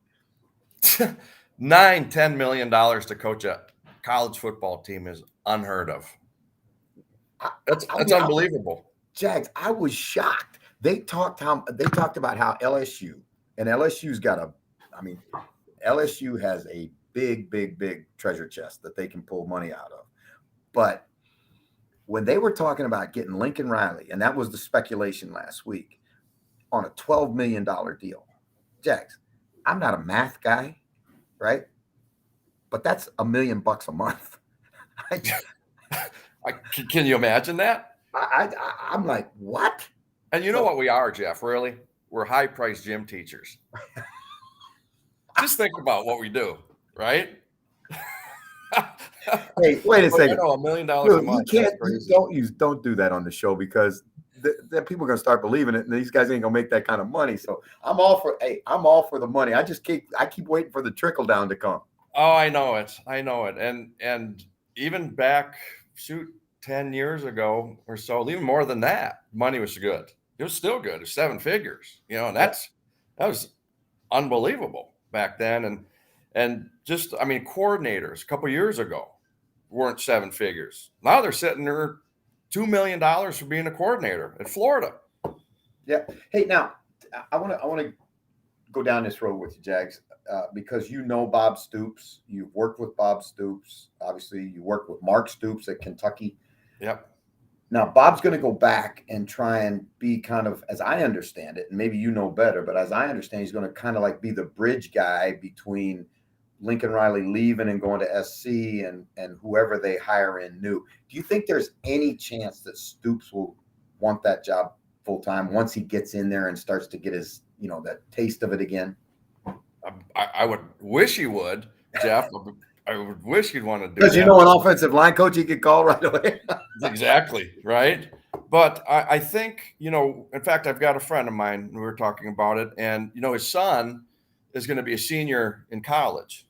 $9-10 million to coach a college football team is unheard of. That's unbelievable. Jags, I was shocked. They talked about how LSU has a big treasure chest that they can pull money out of. But when they were talking about getting Lincoln Riley, and that was the speculation last week, on a $12 million deal, Jags, I'm not a math guy, right? But that's $1 million a month. Can you imagine that? I'm like, what? And you know what we are, Jeff, really? We're high-priced gym teachers. Just think about what we do, right? Hey, wait a second. $1 million a month. Don't do that on the show, because the people are going to start believing it, and these guys ain't going to make that kind of money. So I'm all for the money. I keep waiting for the trickle down to come. Oh, I know it. And even back 10 years ago or so, even more than that, money was good. It was still good. It was 7 figures, and that was unbelievable back then. And just, coordinators a couple of years ago weren't 7 figures. Now they're sitting there $2 million for being a coordinator in Florida. Yeah. Hey, now I want to go down this road with you, Jags. because you know Bob Stoops, you've worked with Bob Stoops. Obviously, you worked with Mark Stoops at Kentucky. Yep. Now, Bob's going to go back and try and be kind of, as I understand it, and maybe you know better, but as I understand, he's going to kind of like be the bridge guy between Lincoln Riley leaving and going to SC and whoever they hire in new. Do you think there's any chance that Stoops will want that job full time once he gets in there and starts to get his, that taste of it again? I would wish he would, Jeff. I would wish he'd want to do because an offensive line coach he could call right away. Exactly, right? But I think, in fact, I've got a friend of mine, we were talking about it, and, his son is going to be a senior in college,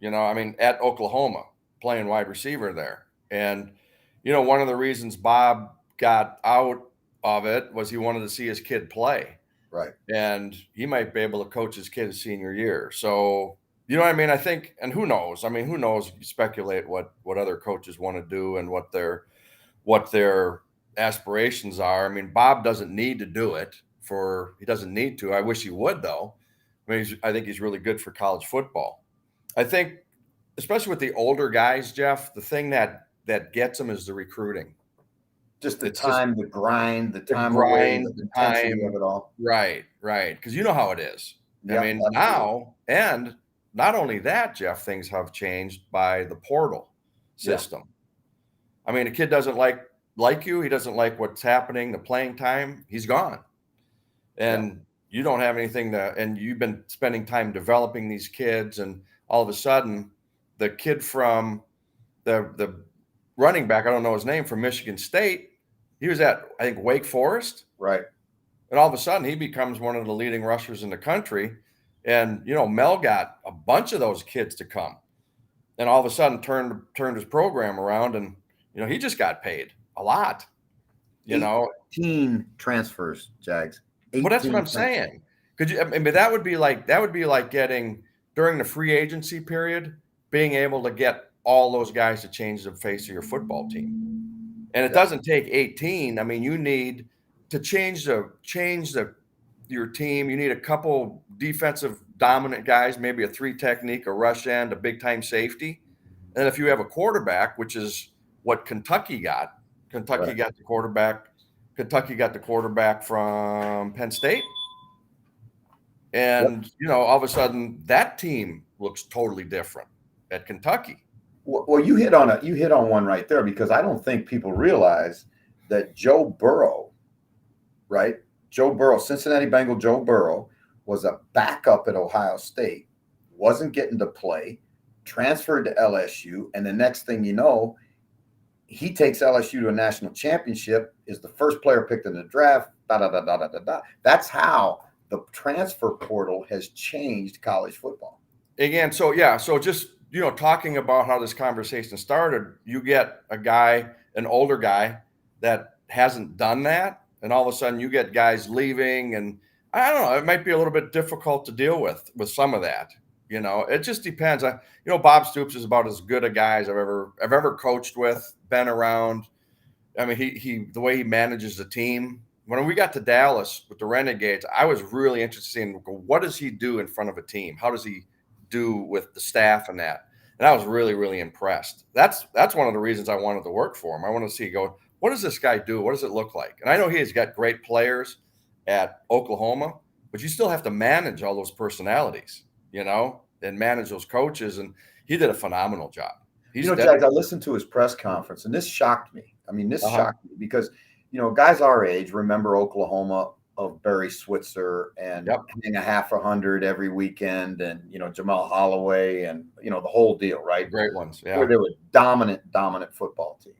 at Oklahoma, playing wide receiver there. And, one of the reasons Bob got out of it was he wanted to see his kid play. Right. And he might be able to coach his kid his senior year. So, you know what I mean? I think, and who knows? Who knows? You speculate what other coaches want to do and what their aspirations are. Bob doesn't need to do it he doesn't need to. I wish he would, though. I think he's really good for college football. I think, especially with the older guys, Jeff, the thing that gets them is the recruiting. Just the grind, the time away, the intensity of it all. Right. Because you know how it is. Yep, now, and not only that, Jeff, things have changed by the portal system. Yeah. A kid doesn't like you. He doesn't like what's happening, the playing time. He's gone. And you don't have anything and you've been spending time developing these kids. And all of a sudden, the kid from the running back, I don't know his name, from Michigan State, he was at, I think, Wake Forest. Right. And all of a sudden, he becomes one of the leading rushers in the country. And, Mel got a bunch of those kids to come. And all of a sudden turned his program around and, he just got paid a lot. 18 transfers, Jags. Well, that's what I'm saying. Could you, that would be like getting, during the free agency period, being able to get all those guys to change the face of your football team. And it doesn't take 18. You need to change your team. You need a couple defensive dominant guys, maybe a 3 technique, a rush end, a big time safety. And if you have a quarterback, which is what Kentucky got, got the quarterback. Kentucky got the quarterback from Penn State. And, all of a sudden that team looks totally different at Kentucky. Well, you hit on one right there, because I don't think people realize that Joe Burrow, right? Cincinnati Bengal Joe Burrow was a backup at Ohio State, wasn't getting to play, transferred to LSU, and the next thing you know, he takes LSU to a national championship, is the first player picked in the draft, That's how the transfer portal has changed college football. Again, so just, talking about how this conversation started, you get an older guy that hasn't done that, and all of a sudden you get guys leaving, and I don't know, it might be a little bit difficult to deal with some of that. It just depends. Bob Stoops is about as good a guy as I've ever coached with, been around. The way he manages the team. When we got to Dallas with the Renegades, I was really interested in what does he do in front of a team? How does he do with the staff and that? And I was really, really impressed. That's one of the reasons I wanted to work for him. I wanted to see, what does this guy do? What does it look like? And I know he's got great players at Oklahoma, but you still have to manage all those personalities, and manage those coaches. And he did a phenomenal job. Jags, I listened to his press conference, and this shocked me. Shocked me because, guys our age remember Oklahoma of Barry Switzer and hitting 100 every weekend, and, Jamal Holloway and, the whole deal, right? Great ones. Yeah. Where they were dominant football team.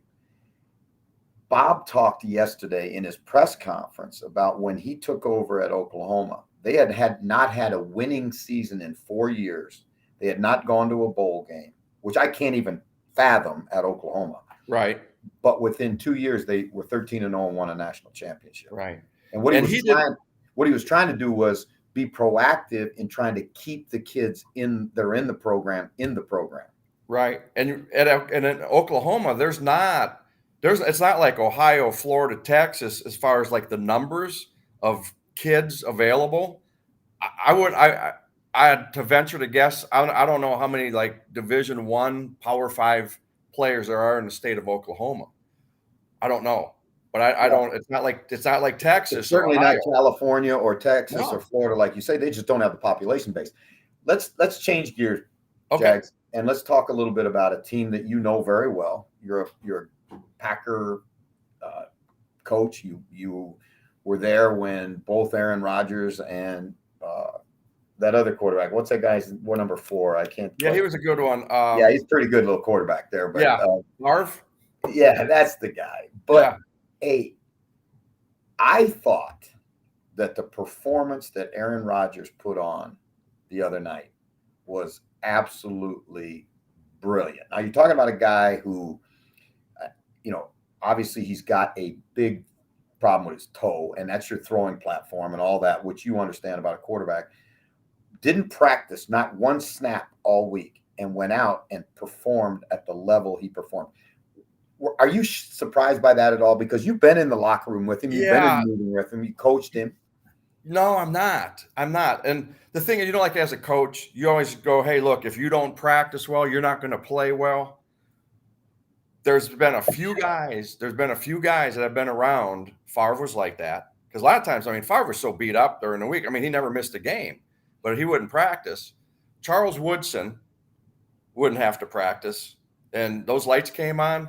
Bob talked yesterday in his press conference about when he took over at Oklahoma. They had not had a winning season in 4 years. They had not gone to a bowl game, which I can't even fathom at Oklahoma. Right. But within 2 years, they were 13-0 and won a national championship. Right. And what he was trying to do was be proactive in trying to keep the kids in the program. Right. And in Oklahoma, it's not like Ohio, Florida, Texas, as far as like the numbers of kids available. I I had to venture to guess. I don't know how many like Division I, Power 5 players there are in the state of Oklahoma. I don't know, but I don't. It's not like Texas. It's certainly or not California or Texas No. or Florida, like you say. They just don't have the population base. Let's change gears, Okay. Jags, and let's talk a little bit about a team that you know very well. You're a Packer coach. You were there when both Aaron Rodgers and that other quarterback. What's that guy's? What number 4? I can't. Yeah, he was a good one. Yeah, he's a pretty good little quarterback there. But yeah, Marv. Yeah, that's the guy. But hey, I thought that the performance that Aaron Rodgers put on the other night was absolutely brilliant. Now you're talking about a guy who, obviously he's got a big problem with his toe, and that's your throwing platform and all that, which you understand about a quarterback. Didn't practice not one snap all week and went out and performed at the level he performed. Are you surprised by that at all? Because you've been in the locker room with him, you've been in the meeting with him, you coached him. No, I'm not. And the thing is, like as a coach, you always go, hey, look, if you don't practice well, you're not going to play well. There's been a few guys that have been around. Favre was like that. Because a lot of times, Favre was so beat up during the week. He never missed a game, but he wouldn't practice. Charles Woodson wouldn't have to practice. And those lights came on.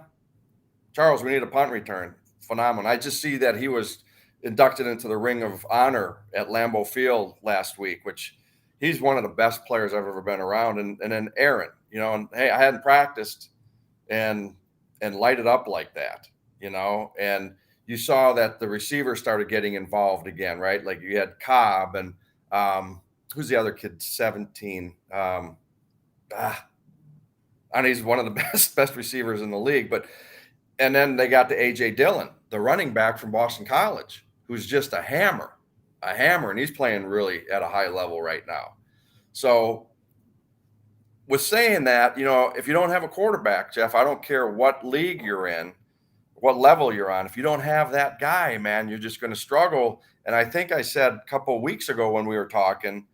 Charles, we need a punt return. Phenomenal. I just see that he was inducted into the Ring of Honor at Lambeau Field last week, which he's one of the best players I've ever been around. And then Aaron, and hey, I hadn't practiced and light it up like that, and you saw that the receivers started getting involved again, right? Like you had Cobb and who's the other kid, 17. And he's one of the best receivers in the league. And then they got to A.J. Dillon, the running back from Boston College, who's just a hammer, and he's playing really at a high level right now. So with saying that, if you don't have a quarterback, Jeff, I don't care what league you're in, what level you're on. If you don't have that guy, man, you're just going to struggle. And I think I said a couple of weeks ago when we were talking,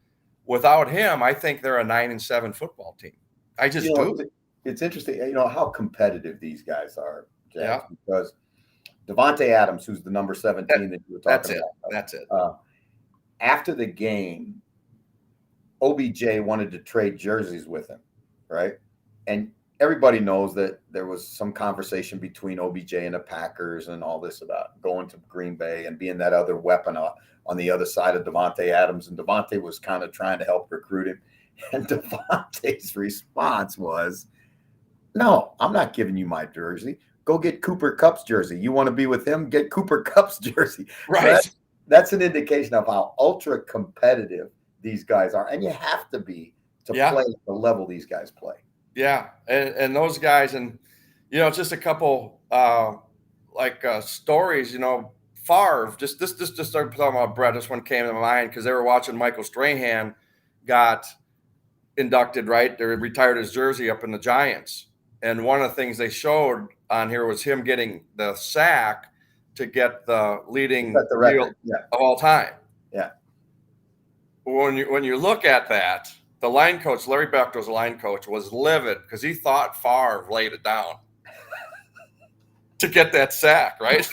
without him, I think they're a 9-7 football team. I just do. It's interesting, how competitive these guys are. Jack, because Devontae Adams, who's the number 17 that you were talking about. That's it. After the game, OBJ wanted to trade jerseys with him, right? And everybody knows that there was some conversation between OBJ and the Packers and all this about going to Green Bay and being that other weapon on the other side of Devontae Adams. And Devontae was kind of trying to help recruit him. And Devontae's response was, no, I'm not giving you my jersey. Go get Cooper Kupp's jersey. You want to be with him? Get Cooper Kupp's jersey. Right. So that's an indication of how ultra competitive these guys are. And you have to be to play at the level these guys play. Yeah. And those guys, and, just a couple stories, Favre, just started talking about Brett. This one came to mind because they were watching Michael Strahan got inducted, right? They retired his jersey up in the Giants. And one of the things they showed on here was him getting the sack to get the leading record of all time. Yeah. When you look at that, the line coach, Larry Bechtel's line coach, was livid because he thought Favre laid it down to get that sack, right?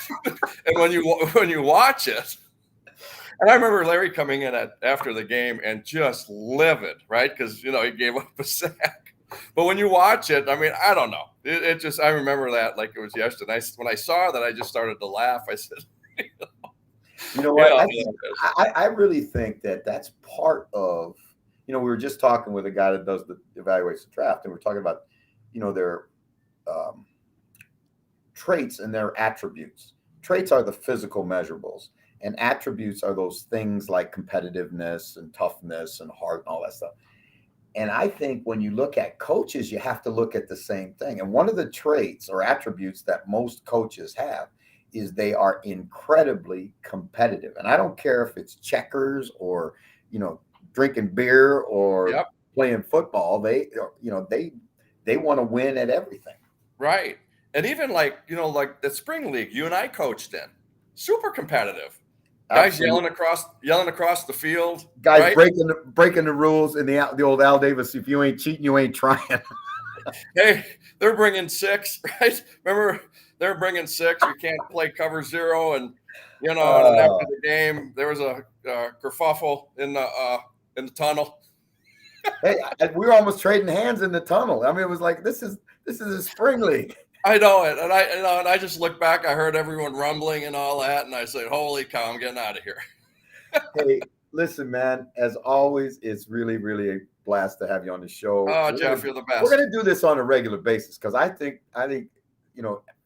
And when you watch it, and I remember Larry coming in after the game and just livid, right? Because he gave up a sack. But when you watch it, I don't know. It just, I remember that like it was yesterday. When I saw that, I just started to laugh. I said, you know what? I really think that that's part of, we were just talking with a guy that does the evaluates the draft, and we're talking about, their traits and their attributes. Traits are the physical measurables, and attributes are those things like competitiveness and toughness and heart and all that stuff. And I think when you look at coaches, you have to look at the same thing. And one of the traits or attributes that most coaches have is they are incredibly competitive. And I don't care if it's checkers or, drinking beer or playing football. They want to win at everything. Right. And even like the spring league you and I coached in, super competitive. Guys yelling across the field. Guys right? breaking the rules in the old Al Davis. If you ain't cheating, you ain't trying. Hey, they're bringing 6, right? Remember, they're bringing 6. You can't play cover 0, and and after the game, there was a kerfuffle in the tunnel. Hey, we were almost trading hands in the tunnel. I mean, it was like this is a spring league. I know it, and I just looked back. I heard everyone rumbling and all that, and I said, "Holy cow, I'm getting out of here." Hey, listen, man. As always, it's really, really a blast to have you on the show. Oh, Jeff, you're the best. We're gonna do this on a regular basis because I think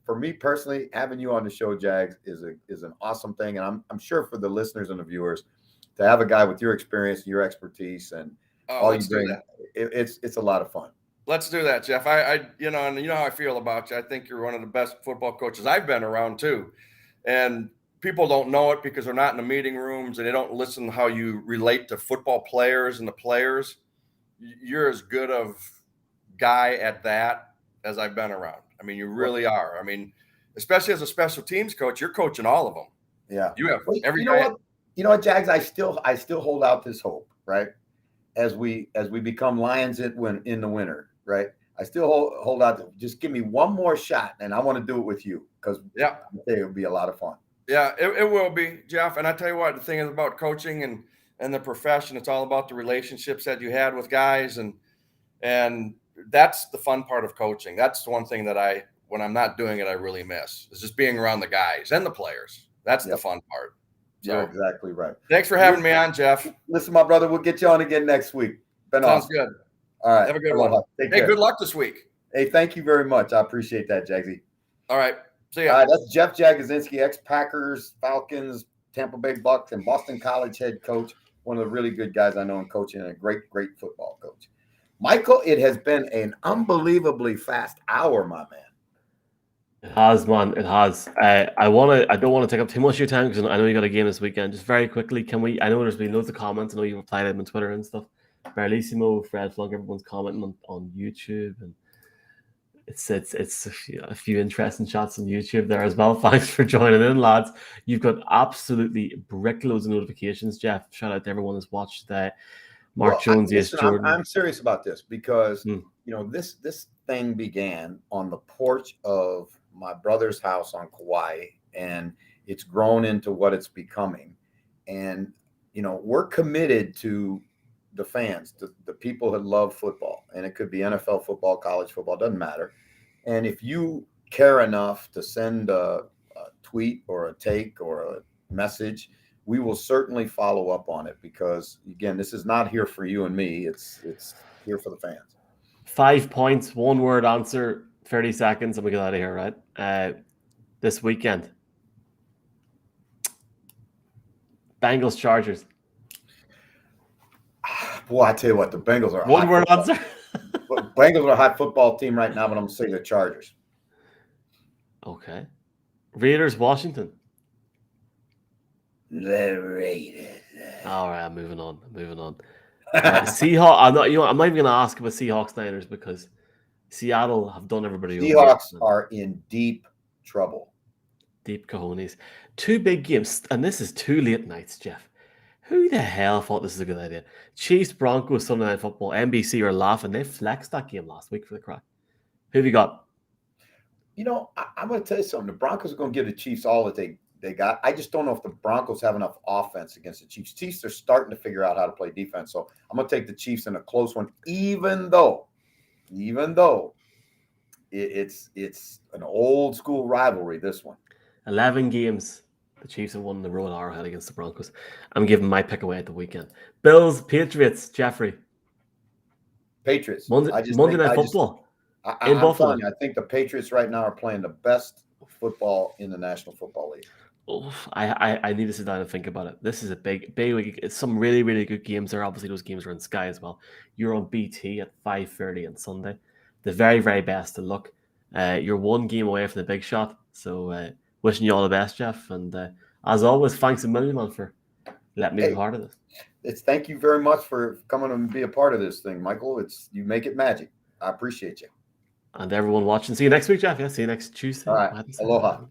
for me personally, having you on the show, Jags, is an awesome thing, and I'm sure for the listeners and the viewers to have a guy with your experience, your expertise, and all you bring, it's a lot of fun. Let's do that, Jeff. And you know how I feel about you. I think you're one of the best football coaches I've been around too. And people don't know it because they're not in the meeting rooms and they don't listen to how you relate to football players and the players. You're as good of guy at that as I've been around. I mean, you really are. I mean, especially as a special teams coach, you're coaching all of them. Yeah. You have every You know what, Jags? I still hold out this hope, right? As we become Lions in the winter, right? I still hold out. Just give me one more shot, and I want to do it with you because it would be a lot of fun. Yeah, it will be, Jeff. And I tell you what, the thing is about coaching and the profession, it's all about the relationships that you had with guys, and that's the fun part of coaching. That's the one thing that when I'm not doing it, I really miss. Is just being around the guys and the players. That's the fun part. So, you're exactly right. Thanks for having me on, Jeff. Listen, my brother, we'll get you on again next week. Sounds awesome. good. All right. Have a good one. Take care. Good luck this week. Hey, thank you very much. I appreciate that, Jagsy. All right. See ya. All right, that's Jeff Jagosinski, ex-Packers, Falcons, Tampa Bay Bucks, and Boston College head coach. One of the really good guys I know in coaching and a great, great football coach. Michael, it has been an unbelievably fast hour, my man. It has, man. It has. I don't want to take up too much of your time because I know you got a game this weekend. Just very quickly, I know there's been loads of comments. I know you've replied to them on Twitter and stuff. Barlissimo, Fred Flunk, everyone's commenting on YouTube, and it's a few interesting shots on YouTube there as well. Thanks for joining in, lads. You've got absolutely brickloads of notifications, Jeff. Shout out to everyone that's watched that. Mark Jones, yes, Jordan. I'm serious about this because this thing began on the porch of my brother's house on Kauai, and it's grown into what it's becoming. And we're committed to the fans, the people that love football, and it could be NFL football, college football, doesn't matter. And if you care enough to send a tweet or a take or a message, we will certainly follow up on it because, again, this is not here for you and me. It's here for the fans. 5 points, one word answer, 30 seconds, and we get out of here, right? This weekend. Bengals, Chargers. Boy, I tell you what, the Bengals are one word answer. Bengals are a hot football team right now, but I'm going to say the Chargers. Okay. Raiders, Washington. The Raiders. All right, moving on. Seahawks. I'm not even going to ask about Seahawks Niners because Seattle have done everybody. Seahawks are in deep trouble. Deep cojones. 2 big games, and this is 2 late nights, Jeff. Who the hell thought this is a good idea? Chiefs, Broncos, Sunday Night Football. NBC are laughing. They flexed that game last week for the crack. Who have you got? I'm going to tell you something. The Broncos are going to give the Chiefs all that they got. I just don't know if the Broncos have enough offense against the Chiefs. Chiefs are starting to figure out how to play defense. So I'm going to take the Chiefs in a close one, even though it's an old school rivalry, this one. 11 games. The Chiefs have won the road Arrowhead against the Broncos. I'm giving my pick away at the weekend. Bills, Patriots, Jeffrey. Patriots. Monday Night Football. I'm telling you, I think the Patriots right now are playing the best football in the National Football League. Oh, I need to sit down and think about it. This is a big week. It's some really, really good games there. Obviously, those games are in Sky as well. You're on BT at 5:30 on Sunday. The very, very best of luck. You're 1 game away from the big shot. So wishing you all the best, Jeff. And as always, thanks a million, man, for letting me be part of this. Thank you very much for coming and be a part of this thing, Michael. You make it magic. I appreciate you. And everyone watching. See you next week, Jeff. Yeah, see you next Tuesday. All right. Aloha.